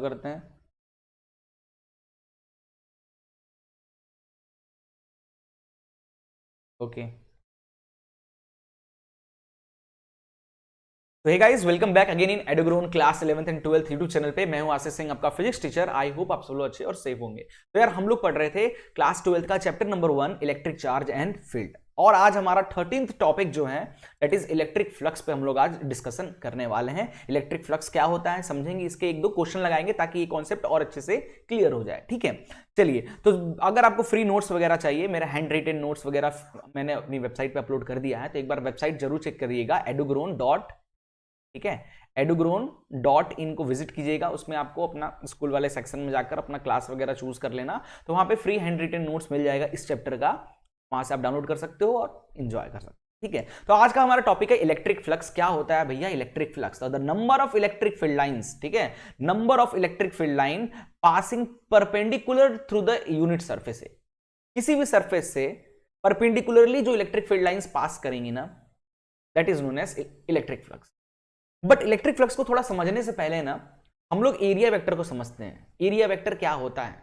करते हैं। ओके, तो hey guys, welcome back again in एडोग्रोन class 11th and 12th YouTube channel पे। मैं हूं आशीष सिंह, आपका फिजिक्स टीचर। आई होप आप सब लोग अच्छे और सेफ होंगे। तो यार, हम लोग पढ़ रहे थे क्लास 12th का chapter number 1 electric charge and field, और आज हमारा 13th टॉपिक जो है दैट इज इलेक्ट्रिक फ्लक्स पे हम लोग आज डिस्कशन करने वाले हैं। इलेक्ट्रिक फ्लक्स क्या होता है समझेंगे, इसके एक दो क्वेश्चन लगाएंगे ताकि ये कॉन्सेप्ट और अच्छे से क्लियर हो जाए। ठीक है, चलिए। तो अगर आपको फ्री नोट्स वगैरह चाहिए, मेरा हैंड रिटन नोट्स वगैरह मैंने अपनी वेबसाइट पे अपलोड कर दिया है, तो एक बार वेबसाइट जरूर चेक करिएगा, एडोग्रोन डॉट, ठीक है, edugrown.in को विजिट कीजिएगा। उसमें आपको अपना स्कूल वाले सेक्शन में जाकर अपना क्लास वगैरह चूज कर लेना, तो वहां पे फ्री हैंड रिटन नोट्स मिल जाएगा इस चैप्टर का, वहां से आप डाउनलोड कर सकते हो और एंजॉय कर सकते हो। ठीक है, तो आज का हमारा टॉपिक है इलेक्ट्रिक फ्लक्स। क्या होता है भैया electric flux? The number of electric field lines, ठीक है, number of electric field line passing perpendicular through the unit surface. किसी भी सरफेस से परपेंडिकुलरली जो इलेक्ट्रिक फील्ड लाइंस पास करेंगी ना, that is known as electric flux. But electric flux को थोड़ा समझने से पहले ना, हम लोग एरिया वेक्टर को समझते हैं। एरिया वेक्टर क्या होता है?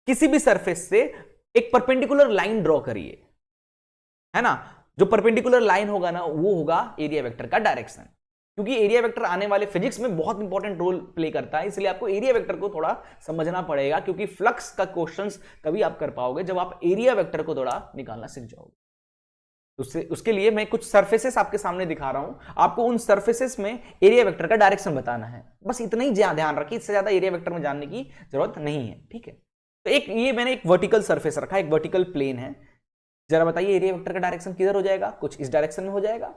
किसी भी सरफेस से एक परपेंडिकुलर लाइन ड्रॉ करिए, है ना, जो परपेंडिकुलर लाइन होगा ना वो होगा एरिया वेक्टर का डायरेक्शन। क्योंकि एरिया वेक्टर आने वाले फिजिक्स में बहुत इंपॉर्टेंट रोल प्ले करता है, इसलिए आपको एरिया वेक्टर को थोड़ा समझना पड़ेगा, क्योंकि फ्लक्स का क्वेश्चंस तभी आप कर पाओगे जब आप एरिया वेक्टर को थोड़ा निकालना सीख जाओगे। उसके लिए मैं कुछ सरफेसेस आपके सामने दिखा रहा हूं, आपको उन सरफेसेस में एरिया वेक्टर का डायरेक्शन बताना है। बस इतना ही ध्यान रखिए, इससे ज्यादा एरिया वेक्टर में जानने की जरूरत नहीं है। ठीक है, तो एक ये मैंने एक वर्टिकल सरफेस रखा, एक वर्टिकल प्लेन है। जरा बताइए एरिया वेक्टर का डायरेक्शन किधर हो जाएगा? कुछ इस डायरेक्शन में हो जाएगा।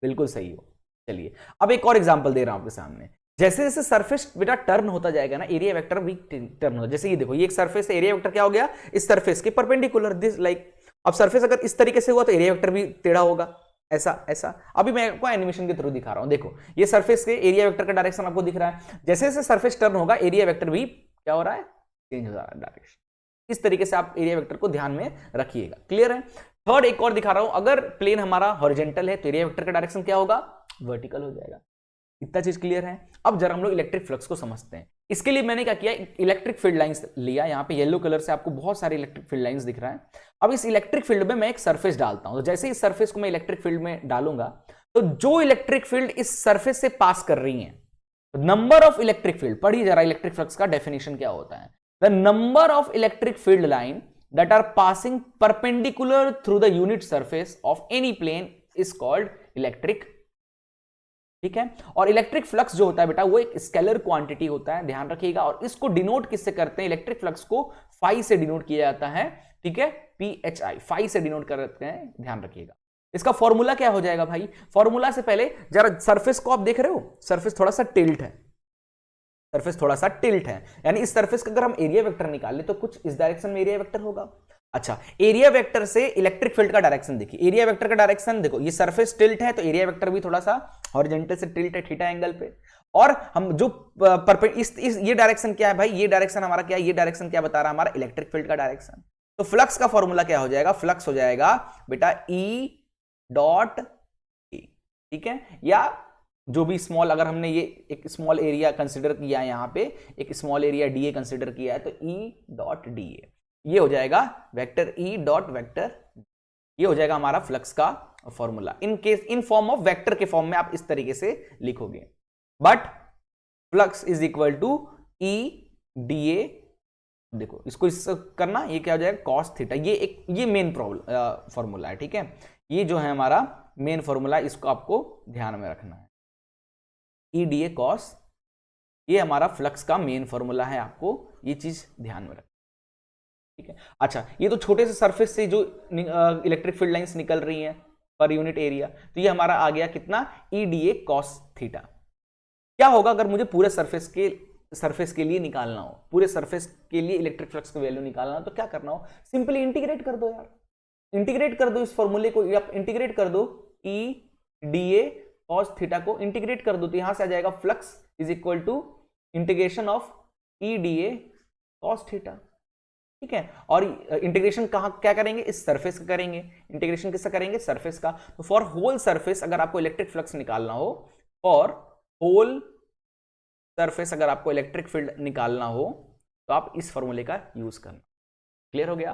बिल्कुल सही हो। चलिए, अब एक और एग्जांपल दे रहा हूं आपके सामने। जैसे जैसे सरफेस बेटा टर्न होता जाएगा ना, एरिया वेक्टर भी टर्न होता। जैसे ये देखो, ये एक सरफेस है, एरिया वेक्टर क्या हो गया? इस सरफेस के परपेंडिकुलर, दिस लाइक। अब सरफेस अगर इस तरीके से हुआ तो एरिया वेक्टर भी टेढ़ा होगा, ऐसा ऐसा। अभी मैं आपको एनिमेशन के थ्रू दिखा रहा हूं। देखो, ये सरफेस के एरिया वेक्टर का डायरेक्शन आपको दिख रहा है। जैसे जैसे सरफेस टर्न होगा, एरिया वेक्टर भी क्या हो रहा है? चेंज हो रहा है डायरेक्शन। इस तरीके से आप एरिया वेक्टर को ध्यान में रखिएगा। क्लियर है? थर्ड एक और दिखा रहा हूं। अगर प्लेन हमारा हॉरिजॉन्टल है तो एरिया वेक्टर का डायरेक्शन क्या होगा? वर्टिकल हो जाएगा। इतना चीज क्लियर है? अब जरा हम लोग इलेक्ट्रिक फ्लक्स को समझते हैं। इसके लिए मैंने क्या किया, इलेक्ट्रिक फील्ड लाइंस लिया। यहां पे येलो कलर से आपको बहुत सारे इलेक्ट्रिक फील्ड लाइंस दिख रहा है। अब इस इलेक्ट्रिक फील्ड में मैं एक सरफेस डालता हूं, तो जैसे इस सरफेस को मैं इलेक्ट्रिक फील्ड में डालूंगा, तो जो इलेक्ट्रिक फील्ड इस सरफेस से पास कर रही है, नंबर ऑफ इलेक्ट्रिक फील्ड, पढ़िए जरा इलेक्ट्रिक फ्लक्स का डेफिनेशन क्या होता है। The number of electric field line that are passing perpendicular through the unit surface of any plane is called electric। ठीक है, और इलेक्ट्रिक फ्लक्स जो होता है बेटा वो एक स्केलर क्वांटिटी होता है, ध्यान रखिएगा। और इसको डिनोट किससे करते हैं? इलेक्ट्रिक फ्लक्स को फाई से डिनोट किया जाता है। ठीक है, PHI, फाई से डिनोट करते हैं, ध्यान रखिएगा। इसका फॉर्मूला क्या हो जाएगा भाई? फॉर्मूला से पहले जरा सरफेस को आप देख रहे हो, सरफेस थोड़ा सा टिल्ट है, सरफेस थोड़ा सा टिल्ट है, यानी इस सरफेस का अगर हम एरिया वेक्टर निकालें तो कुछ इस डायरेक्शन में एरिया वेक्टर होगा। अच्छा, एरिया वेक्टर से इलेक्ट्रिक फील्ड का डायरेक्शन देखिए। एरिया वेक्टर का डायरेक्शन देखो, ये सरफेस टिल्ट है तो एरिया वेक्टर भी थोड़ा सा हॉरिजॉन्टल से टिल्ट है, थीटा एंगल पे। और हम जो ये डायरेक्शन क्या है भाई? ये डायरेक्शन हमारा क्या है? ये डायरेक्शन क्या बता रहा है? हमारा इलेक्ट्रिक फील्ड का डायरेक्शन। तो फ्लक्स का फॉर्मूला क्या हो जाएगा? फ्लक्स हो जाएगा बेटा E डॉट ए। ठीक है, या जो भी स्मॉल, अगर हमने ये एक स्मॉल एरिया कंसिडर किया है, यहां पे एक स्मॉल एरिया डीए कंसिडर किया है, तो E डॉट डीए ये हो जाएगा वेक्टर E डॉट वेक्टर। ये हो जाएगा हमारा फ्लक्स का formula. In case in form of vector के फॉर्म में आप इस तरीके से लिखोगे, but flux is equal to E D A. देखो इसको करना, ये क्या हो जाएगा? Cos theta. ये मेन फॉर्मूला है। ठीक है, ये जो है हमारा मेन फॉर्मूला, इसको आपको ध्यान में रखना है। ई डी ए कॉस, ये हमारा फ्लक्स का मेन फॉर्मूला है, आपको ये चीज ध्यान में रखना। ठीक है, अच्छा, ये तो छोटे से सरफेस से जो इलेक्ट्रिक फील्ड लाइंस निकल रही हैं पर यूनिट एरिया, तो ये हमारा आ गया कितना? ई डी ए कॉस थीटा। क्या होगा अगर मुझे पूरे सरफेस के लिए निकालना हो, पूरे सरफेस के लिए इलेक्ट्रिक फ्लक्स की वैल्यू निकालना हो, तो क्या करना हो? सिंपली इंटीग्रेट कर दो यार, इंटीग्रेट कर दो इस फॉर्मूले को, या इंटीग्रेट कर दो E D A cos theta को, इंटीग्रेट कर दो, तो यहां से आ जाएगा flux is equal to integration of E D A cos theta. ठीक है, और इंटीग्रेशन कहां क्या करेंगे? इस सरफेस का करेंगे। इंटीग्रेशन किसका करेंगे? सरफेस का। तो फॉर होल सरफेस अगर आपको इलेक्ट्रिक फ्लक्स निकालना हो, फॉर होल सरफेस अगर आपको इलेक्ट्रिक फील्ड निकालना हो तो आप इस फॉर्मूले का यूज करना। क्लियर हो गया?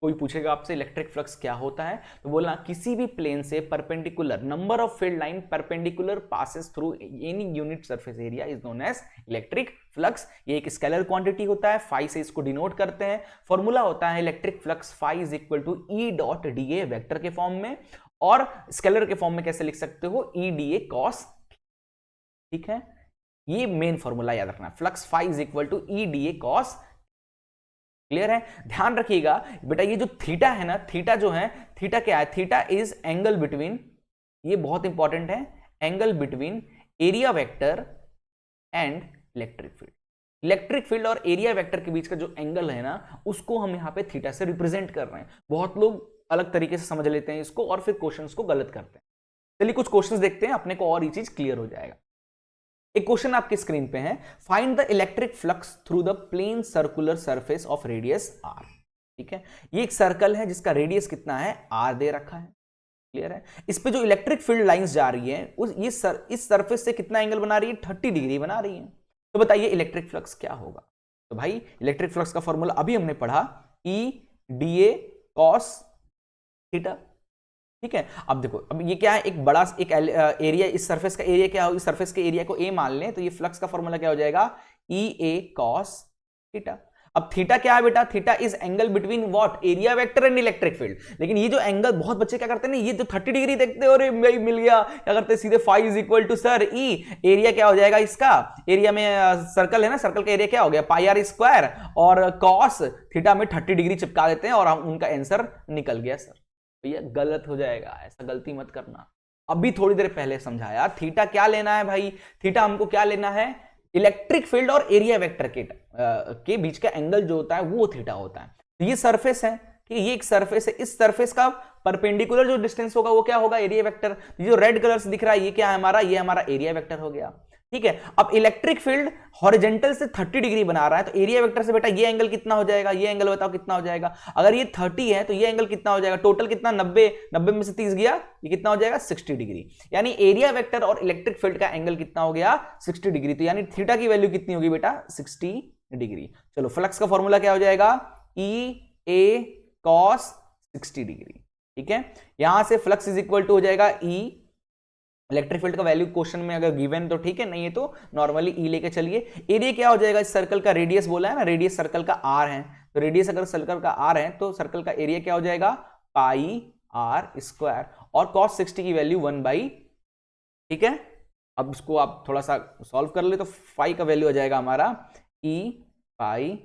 कोई पूछेगा आपसे इलेक्ट्रिक फ्लक्स क्या होता है, तो बोलना किसी भी प्लेन से perpendicular number of field line perpendicular passes through any unit surface area is known as electric flux. ये एक स्केलर क्वांटिटी होता है, फाई से इसको डिनोट करते हैं। फॉर्मूला होता है electric flux phi is equal to E dot D A vector के फॉर्म में, और स्केलर के फॉर्म में कैसे लिख सकते हो, ई डी ए कॉस। ठीक है, ये मेन फॉर्मूला याद रखना, flux phi is equal to E D A cos. Clear है? ध्यान रखिएगा बेटा, ये जो थीटा है ना, थीटा जो है, थीटा क्या है, थीटा इज एंगल बिटवीन, ये बहुत इंपॉर्टेंट है, angle between area vector and electric field. Electric field और एरिया वेक्टर के बीच का जो एंगल है ना, उसको हम यहां पे थीटा से रिप्रेजेंट कर रहे हैं। बहुत लोग अलग तरीके से समझ लेते हैं इसको और फिर क्वेश्चंस को गलत करते हैं। चलिए कुछ क्वेश्चंस देखते हैं, अपने को और ये चीज क्लियर हो जाएगा। एक क्वेश्चन आपकी स्क्रीन पे है, find the electric flux through the plane circular surface of radius R. ठीक है, ये एक सर्कल है जिसका रेडियस कितना है, आर दे रखा है। क्लियर है? इस पे जो इलेक्ट्रिक फील्ड लाइंस जा रही है इस सरफेस से कितना एंगल बना रही है, 30 डिग्री बना रही है। तो बताइए इलेक्ट्रिक फ्लक्स क्या होगा। तो भाई इलेक्ट्रिक फ्लक्स का फॉर्मूला अभी हमने पढ़ा, ई डी ए कॉस थीटा। ठीक है, अब देखो, अब ये क्या है, एक बड़ा एक एरिया, इस सरफेस का एरिया क्या हो, इस सरफेस के एरिया को ए मान लें, तो ये फ्लक्स का फॉर्मूला क्या हो जाएगा, ई ए कॉस थीटा। अब थीटा क्या है बेटा, theta is angle between what, area vector and electric field. लेकिन ये जो एंगल, बहुत बच्चे क्या करते हैं ना, ये जो 30 डिग्री देखते हो, अरे मिल गया, क्या करते हैं सीधे phi is equal to sir E, area क्या हो जाएगा इसका, एरिया में सर्कल है ना, सर्कल का एरिया क्या हो गया, पाई आर स्क्वायर, और कॉस थीटा में 30 डिग्री चिपका देते हैं और हम उनका आंसर निकल गया सर। तो ये गलत हो जाएगा, ऐसा गलती मत करना। अभी थोड़ी देर पहले समझाया, थीटा क्या लेना है भाई, थीटा हमको क्या लेना है, इलेक्ट्रिक फील्ड और एरिया वेक्टर के बीच का एंगल जो होता है वो थीटा होता है। तो ये सरफेस है, कि ये एक सरफेस है, इस सरफेस का परपेंडिकुलर जो डिस्टेंस होगा वो क्या होगा, एरिया वेक्टर। जो रेड कलर से दिख रहा है ये क्या है हमारा, ये हमारा एरिया वेक्टर हो गया। ठीक है, अब इलेक्ट्रिक फील्ड हॉरिजॉन्टल से 30 डिग्री बना रहा है, तो एरिया वेक्टर से बेटा ये एंगल कितना हो जाएगा, ये एंगल बताओ कितना हो जाएगा। अगर ये 30 है तो ये एंगल कितना हो जाएगा, टोटल कितना, 90 में से 30 गया, ये कितना हो जाएगा 60 डिग्री। यानी एरिया वेक्टर और इलेक्ट्रिक फील्ड का एंगल कितना हो गया, 60 डिग्री। तो यानी थीटा की वैल्यू कितनी होगी बेटा, 60 डिग्री। चलो फ्लक्स का फॉर्मूला क्या हो जाएगा, ई ए कॉस 60 डिग्री। ठीक है, यहां से फ्लक्स इज इक्वल टू हो जाएगा ई, इलेक्ट्रिक फील्ड का वैल्यू क्वेश्चन में अगर गिवन तो ठीक है, नहीं है तो नॉर्मली ई लेके चलिए। एरिया क्या हो जाएगा, इस सर्कल का रेडियस बोला है ना, रेडियस सर्कल का आर है, तो रेडियस अगर सर्कल का आर है तो सर्कल का एरिया क्या हो जाएगा, पाई आर स्क्वायर, और कॉस 60 की वैल्यू 1/। ठीक है, अब इसको आप थोड़ा सा सॉल्व कर ले तो फाई का वैल्यू आ जाएगा हमारा ई पाई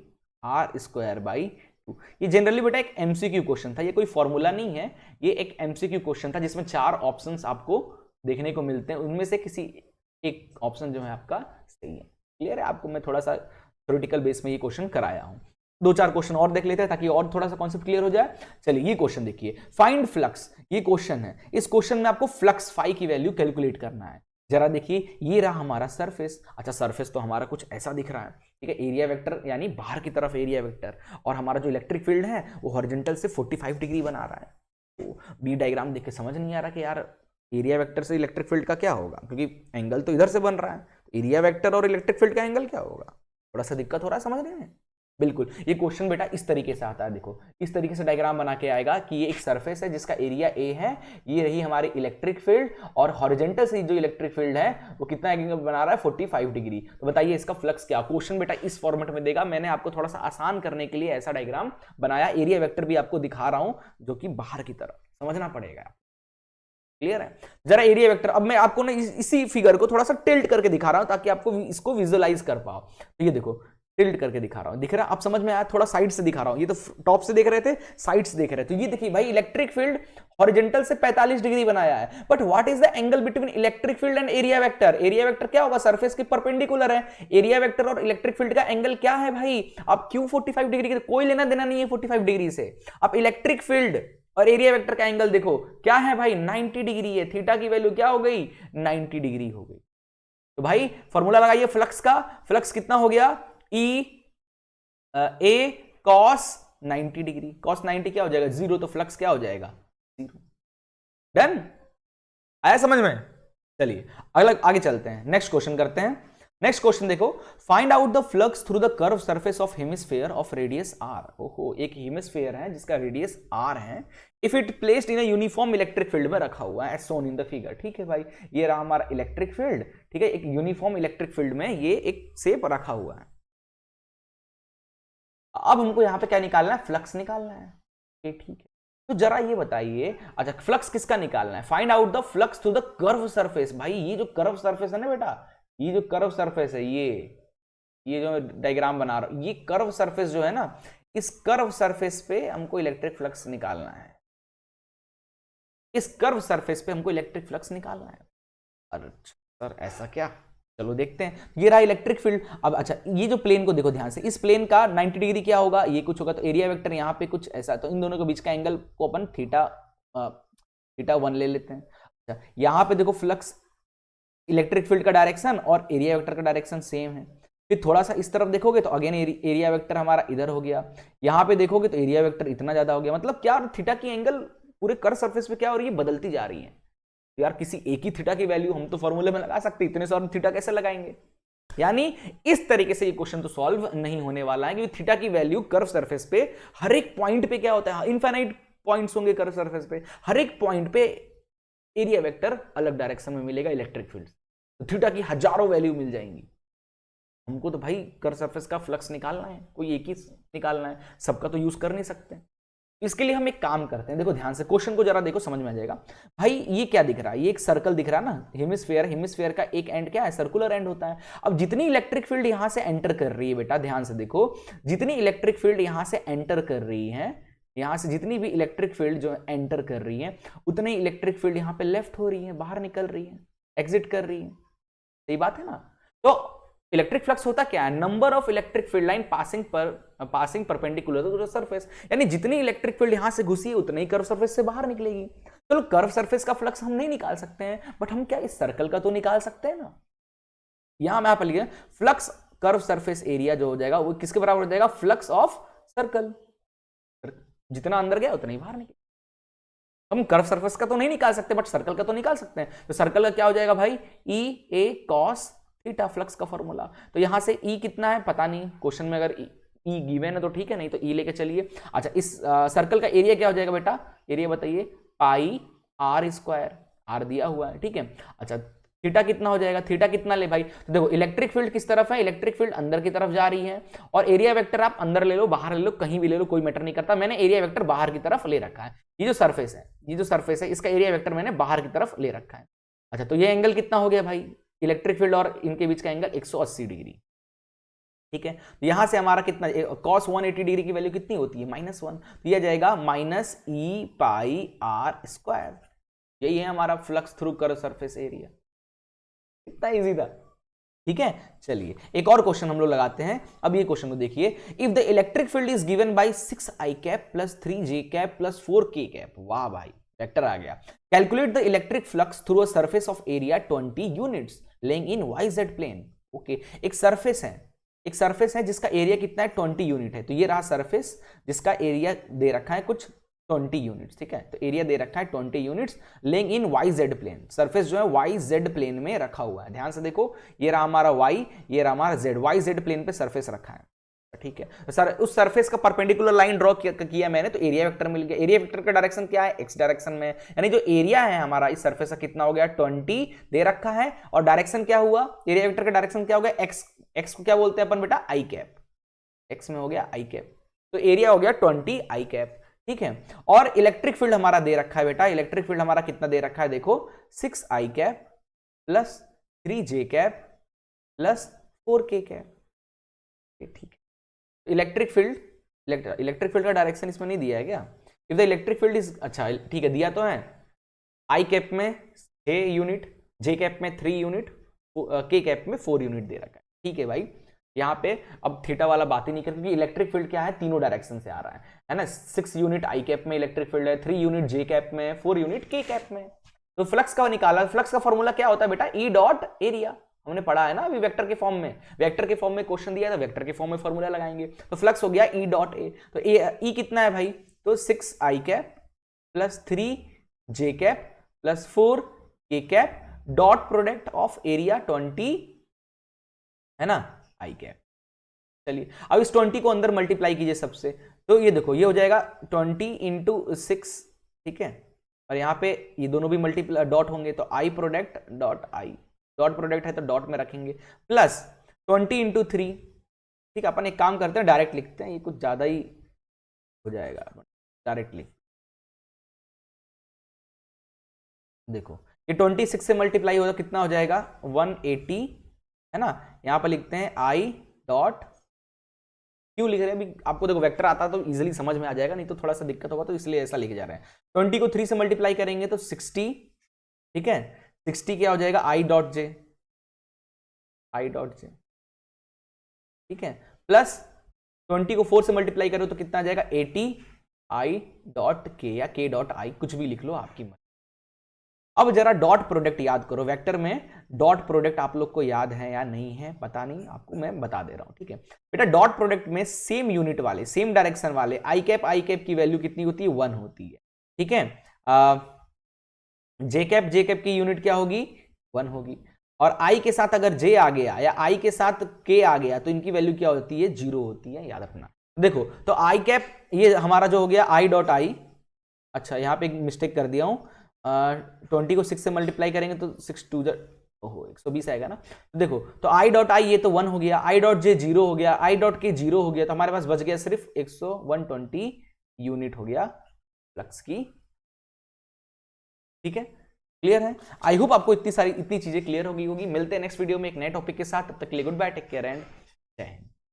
आर स्क्वायर बाई 2। ये जनरली बेटा एक एमसीक्यू क्वेश्चन था, ये कोई फॉर्मूला नहीं है, ये एक एमसीक्यू क्वेश्चन था जिसमें 4 ऑप्शंस आपको देखने को मिलते हैं, उनमें से किसी एक ऑप्शन जो है आपका सही है। क्लियर है? आपको मैं थोड़ा सा थ्योरेटिकल बेस में ये क्वेश्चन कराया हूं। 2-4 क्वेश्चन और देख लेते हैं ताकि और थोड़ा सा कॉन्सेप्ट क्लियर हो जाए। चलिए ये क्वेश्चन देखिए, फाइंड फ्लक्स, ये क्वेश्चन है। इस क्वेश्चन में आपको फ्लक्स फाई की वैल्यू कैलकुलेट करना है। जरा देखिए, ये रहा हमारा सरफेस। अच्छा, सरफेस तो हमारा कुछ ऐसा दिख रहा है, ठीक है, एरिया वेक्टर यानी बाहर की तरफ एरिया वेक्टर, और हमारा जो इलेक्ट्रिक फील्ड है वो हॉरिजॉन्टल से 45 डिग्री बना रहा है। तो बी डायग्राम देख के समझ नहीं आ रहा कि यार एरिया वेक्टर से इलेक्ट्रिक फील्ड का क्या होगा, क्योंकि एंगल तो इधर से बन रहा है, एरिया वेक्टर और इलेक्ट्रिक फील्ड का एंगल क्या होगा, थोड़ा सा दिक्कत हो रहा है समझने में। बिल्कुल, ये क्वेश्चन बेटा इस तरीके से आता है, देखो इस तरीके से डायग्राम बना के आएगा कि ये एक सरफेस है जिसका एरिया ए है, ये रही हमारी इलेक्ट्रिक फील्ड, और हॉरिजॉन्टल से जो इलेक्ट्रिक फील्ड है वो कितना एंगल बना रहा है, 45 डिग्री। तो बताइए इसका फ्लक्स क्या। क्वेश्चन बेटा इस फॉर्मेट में देगा, मैंने आपको थोड़ा सा आसान करने के लिए ऐसा डायग्राम बनाया, एरिया वेक्टर भी आपको दिखा रहा हूं जो कि बाहर की तरफ, समझना पड़ेगा। क्लियर है? जरा एरिया वेक्टर, अब मैं आपको ना इसी फिगर को थोड़ा सा टिल्ट करके दिखा रहा हूं ताकि आपको इसको विजुअलाइज कर पाओ। तो ये देखो टिल्ट करके दिखा रहा हूं, दिख रहा है? आप समझ में आया? थोड़ा साइड से दिखा रहा हूं, ये तो टॉप से देख रहे थे, साइड से देख रहे थे। तो ये देखिए भाई, इलेक्ट्रिक फील्ड हॉरिजॉन्टल से 45 डिग्री बनाया है, but what is the angle between electric field and area vector. Area vector क्या होगा, सरफेस के परपेंडिकुलर है। एरिया वेक्टर और इलेक्ट्रिक फील्ड का एंगल क्या है भाई, अब क्यों 45 डिग्री, कोई लेना देना नहीं है 45 डिग्री से। अब इलेक्ट्रिक फील्ड और एरिया वेक्टर का एंगल देखो क्या है भाई, 90 डिग्री है। थीटा की वैल्यू क्या हो गई, 90 डिग्री हो गई। तो भाई फॉर्मूला लगाइए फ्लक्स का, फ्लक्स कितना हो गया, ई ए कॉस 90 डिग्री, कॉस 90 क्या हो जाएगा, 0, तो फ्लक्स क्या हो जाएगा, 0। डन? आया समझ में? चलिए अगला आगे चलते हैं, नेक्स्ट क्वेश्चन करते हैं। नेक्स्ट क्वेश्चन देखो, find out the flux through the curve surface of hemisphere of radius R. ओहो, एक हेमिस्फीयर है जिसका रेडियस आर है, if it placed in a uniform electric field में रखा हुआ है as shown in the figure. ठीक है भाई, ये रहा हमारा इलेक्ट्रिक फील्ड, ठीक है, एक यूनिफॉर्म इलेक्ट्रिक फील्ड में ये एक शेप रखा हुआ है। अब हमको यहां पे क्या निकालना है, फ्लक्स निकालना है। ठीक है, तो जरा ये बताइए, अच्छा फ्लक्स किसका निकालना है, find out the flux through the curve surface. भाई ये जो कर्व सरफेस है ना बेटा, ये जो कर्व सरफेस है, ये जो डायग्राम बना रहा हूं, ये कर्व सरफेस जो है ना, इस कर्व सरफेस पे हमको इलेक्ट्रिक फ्लक्स निकालना है। इस कर्व सरफेस पे हमको इलेक्ट्रिक फ्लक्स निकालना है। अरे सर ऐसा क्या, चलो देखते हैं। ये रहा इलेक्ट्रिक फील्ड। अब अच्छा, ये जो प्लेन को देखो ध्यान से, इस प्लेन का 90 डिग्री क्या होगा, ये कुछ होगा, तो एरिया वेक्टर यहाँ पे कुछ ऐसा, तो इन दोनों के बीच का एंगल को अपन थीटा 1 ले लेते हैं। अच्छा, यहाँ पे देखो फ्लक्स, इलेक्ट्रिक फील्ड का डायरेक्शन और एरिया वेक्टर का डायरेक्शन सेम है। फिर थोड़ा सा इस तरफ देखोगे तो अगेन एरिया वेक्टर हमारा इधर हो गया, यहाँ पे देखोगे तो एरिया वेक्टर इतना ज्यादा हो गया। मतलब क्या, थीटा की एंगल पूरे कर्व सरफेस पे क्या हो रही है, बदलती जा रही है। तो यार किसी एक ही थीटा की वैल्यू हम तो फॉर्मूले में लगा सकते, इतने सारे थीटा कैसे लगाएंगे। यानी इस तरीके से ये क्वेश्चन तो सॉल्व नहीं होने वाला है, क्योंकि थीटा की वैल्यू कर्व सरफेस पे हर एक पॉइंट पे क्या होता है, इनफाइनाइट पॉइंट्स होंगे कर्व सरफेस पे, हर एक पॉइंट पे एरिया वेक्टर अलग डायरेक्शन में मिलेगा इलेक्ट्रिक फील्ड, तो थीटा की हजारों वैल्यू मिल जाएंगी। हमको तो भाई कर्व सरफेस का फ्लक्स निकालना है, कोई एक ही निकालना है, सबका तो यूज कर नहीं सकते। इसके लिए हम एक काम करते हैं, देखो ध्यान से क्वेश्चन को जरा देखो, समझ में आ जाएगा। भाई ये क्या दिख रहा है, ये एक सर्कल दिख रहा है ना, हेमिस्फीयर का एक एंड क्या है, सर्कुलर एंड होता है। अब जितनी इलेक्ट्रिक फील्ड यहां से एंटर कर रही है बेटा, ध्यान से देखो, जितनी इलेक्ट्रिक फील्ड यहां से एंटर कर रही है, यहां से जितनी भी इलेक्ट्रिक फील्ड जो एंटर कर रही है, उतनी इलेक्ट्रिक फील्ड यहां पे लेफ्ट हो रही है, बाहर निकल रही है, एग्जिट कर रही है। सही बात है ना। तो इलेक्ट्रिक फ्लक्स होता क्या है, number of electric field line passing perpendicular to the surface, यानी जितनी इलेक्ट्रिक फील्ड यहां से घुसी है उतनी ही कर्व सरफेस से बाहर निकलेगी। चलो कर्व सरफेस का फ्लक्स हम नहीं निकाल सकते हैं, बट हम क्या इस सर्कल का तो निकाल सकते हैं ना। यहां मैं आप लिखे फ्लक्स कर्व सरफेस एरिया जो हो जाएगा वो किसके बराबर हो जाएगा, फ्लक्स ऑफ सर्कल, जितना अंदर गया उतना ही बाहर निकले। हम कर्व सरफेस का तो नहीं निकाल सकते, बट सर्कल का तो निकाल सकते हैं। तो सर्कल का क्या हो जाएगा भाई, ई ए कॉस थीटा, फ्लक्स का फॉर्मूला। तो यहां से ई कितना है पता नहीं, क्वेश्चन में अगर ई गिवन है तो ठीक है, नहीं तो ई लेके चलिए। अच्छा, इस सर्कल का एरिया क्या हो जाएगा बेटा, एरिया बताइए, पाई आर स्क्वायर, आर दिया हुआ है, ठीक है। अच्छा, थीटा कितना हो जाएगा, थीटा कितना ले भाई, तो देखो इलेक्ट्रिक फील्ड किस तरफ है, इलेक्ट्रिक फील्ड अंदर की तरफ जा रही है, और एरिया वेक्टर आप अंदर ले लो, बाहर ले लो, कहीं भी ले लो, कोई मैटर नहीं करता। मैंने एरिया वेक्टर बाहर की तरफ ले रखा है, ये जो सरफेस है इसका एरिया वेक्टर मैंने बाहर की तरफ ले रखा है। अच्छा, तो ये एंगल कितना हो गया भाई, इलेक्ट्रिक फील्ड और इनके बीच का एंगल 180 डिग्री, ठीक है। तो यहां से हमारा कितना, cos 180 डिग्री की वैल्यू कितनी होती है, -1, तो यह जाएगा minus E pi R square. यही है हमारा flux through curve surface area, कितना इजी था। ठीक है, चलिए एक और क्वेश्चन हम लोग लगाते हैं। अब ये क्वेश्चन को देखिए, if the electric field is given by 6 i cap plus 3 j cap plus 4 k cap, वाह भाई वेक्टर आ गया। Calculate the electric flux through a surface of area 20 units lying in YZ plane. Okay, एक surface है जिसका area कितना है, 20 unit है। तो ये रहा सरफेस जिसका एरिया दे रखा है कुछ 20 यूनिट्स, ठीक है। तो एरिया दे रखा है 20 units, lying in YZ plane, surface जो है YZ प्लेन में रखा हुआ है। ध्यान से देखो, ये रहा हमारा Y, ये रहा हमारा Z, YZ प्लेन पे सरफेस रखा है, ठीक है। सर उस सरफेस का परपेंडिकुलर लाइन ड्रॉ किया मैंने, तो एरिया वेक्टर मिल गया। एरिया वेक्टर का डायरेक्शन क्या है, एक्स डायरेक्शन में, यानी जो एरिया है हमारा इस सरफेस का कितना हो गया, 20 दे रखा है, और डायरेक्शन क्या हुआ, एरिया वेक्टर का डायरेक्शन क्या हो गया, एक्स को क्या बोलते हैं अपन बेटा, आई कैप, एक्स में हो गया आई कैप, तो एरिया हो गया 20 आई कैप, ठीक है। और इलेक्ट्रिक फील्ड हमारा दे रखा है बेटा, इलेक्ट्रिक फील्ड हमारा कितना दे रखा है, देखो 6 i cap plus 3 j cap plus 4 k cap, ठीक है। इलेक्ट्रिक फील्ड का डायरेक्शन इसमें नहीं दिया है क्या, if the electric field is, अच्छा ठीक है दिया तो है, आई कैप में 6 यूनिट, जे कैप में 3 यूनिट, के कैप में 4 यूनिट दे रखा है, ठीक है भाई। यहाँ पे अब थीटा वाला बात ही नहीं करते, क्योंकि इलेक्ट्रिक फील्ड क्या है, तीनों डायरेक्शन से आ रहा है ना। 6 यूनिट आई कैप में इलेक्ट्रिक फील्ड है, 3 यूनिट जे कैप में, 4 यूनिट के कैप में। तो फ्लक्स का निकाला, फ्लक्स का फॉर्मूला क्या होता है बेटा, ई डॉट एरिया, हमने पढ़ा है ना अभी वेक्टर के फॉर्म में, वेक्टर के फॉर्म में क्वेश्चन दिया था, वेक्टर के फॉर्म में फॉर्मूला लगाएंगे, तो फ्लक्स हो गया ई डॉट ए। तो ई कितना है भाई, तो 6 आई कैप प्लस 3 जे कैप प्लस 4 के cap, dot product of area 20 है ना, आई कैप। चलिए अब इस 20 को अंदर मल्टीप्लाई कीजिए सबसे, तो ये देखो ये हो जाएगा 20 इंटू 6, ठीक है, और यहाँ पे ये दोनों भी मल्टीप्लाई डॉट होंगे, तो I product dot I, dot product है तो डॉट में रखेंगे, प्लस 20 इंटू 3, ठीक है। अपन एक काम करते हैं डायरेक्ट लिखते हैं, ये कुछ ज्यादा ही हो जाएगा, डायरेक्टली देखो ये 26 से मल्टीप्लाई होगा कितना हो जाएगा 180, है ना। यहाँ पर लिखते हैं आई डॉट, क्यों लिख रहे हैं अभी आपको देखो वेक्टर आता तो इजीली समझ में आ जाएगा, नहीं तो थोड़ा सा दिक्कत होगा, तो इसलिए ऐसा लिखे जा रहे हैं। 20 को 3 से मल्टीप्लाई करेंगे तो 60, ठीक है, 60 क्या हो जाएगा I dot J, I dot J, ठीक है, प्लस 20 को 4 से मल्टीप्लाई करो तो कितना आ जाएगा 80 आई डॉट के, या के डॉट आई, कुछ भी लिख लो आपकी मर्जी। अब जरा डॉट प्रोडक्ट याद करो, वेक्टर में डॉट प्रोडक्ट आप लोग को याद है या नहीं है पता नहीं, आपको मैं बता दे रहा हूं, ठीक है बेटा। डॉट प्रोडक्ट में सेम यूनिट वाले, सेम डायरेक्शन वाले आई कैप की वैल्यू कितनी होती है 1 होती है, ठीक है। जे कैप की यूनिट क्या होगी 1 होगी, और आई के साथ अगर जे आ गया या आई के साथ के आ गया तो इनकी वैल्यू क्या होती है 0 होती है, याद रखना। देखो तो आई कैप ये हमारा जो हो गया आई डॉट आई, अच्छा यहाँ पे एक मिस्टेक कर दिया हूं, 20 को 6 से मल्टीप्लाई करेंगे तो 6 टू ओहो 120 आएगा ना। तो देखो तो आई डॉट आई ये तो 1 हो गया, आई डॉट जे 0 हो गया, आई डॉट के 0 हो गया, तो हमारे पास बच गया सिर्फ 120 यूनिट हो गया फ्लक्स की, ठीक है। क्लियर है, आई होप आपको इतनी चीजें क्लियर होगी। मिलते हैं नेक्स्ट वीडियो में एक नए टॉपिक के साथ, तब तक के लिए good bye, take care and जय हिंद।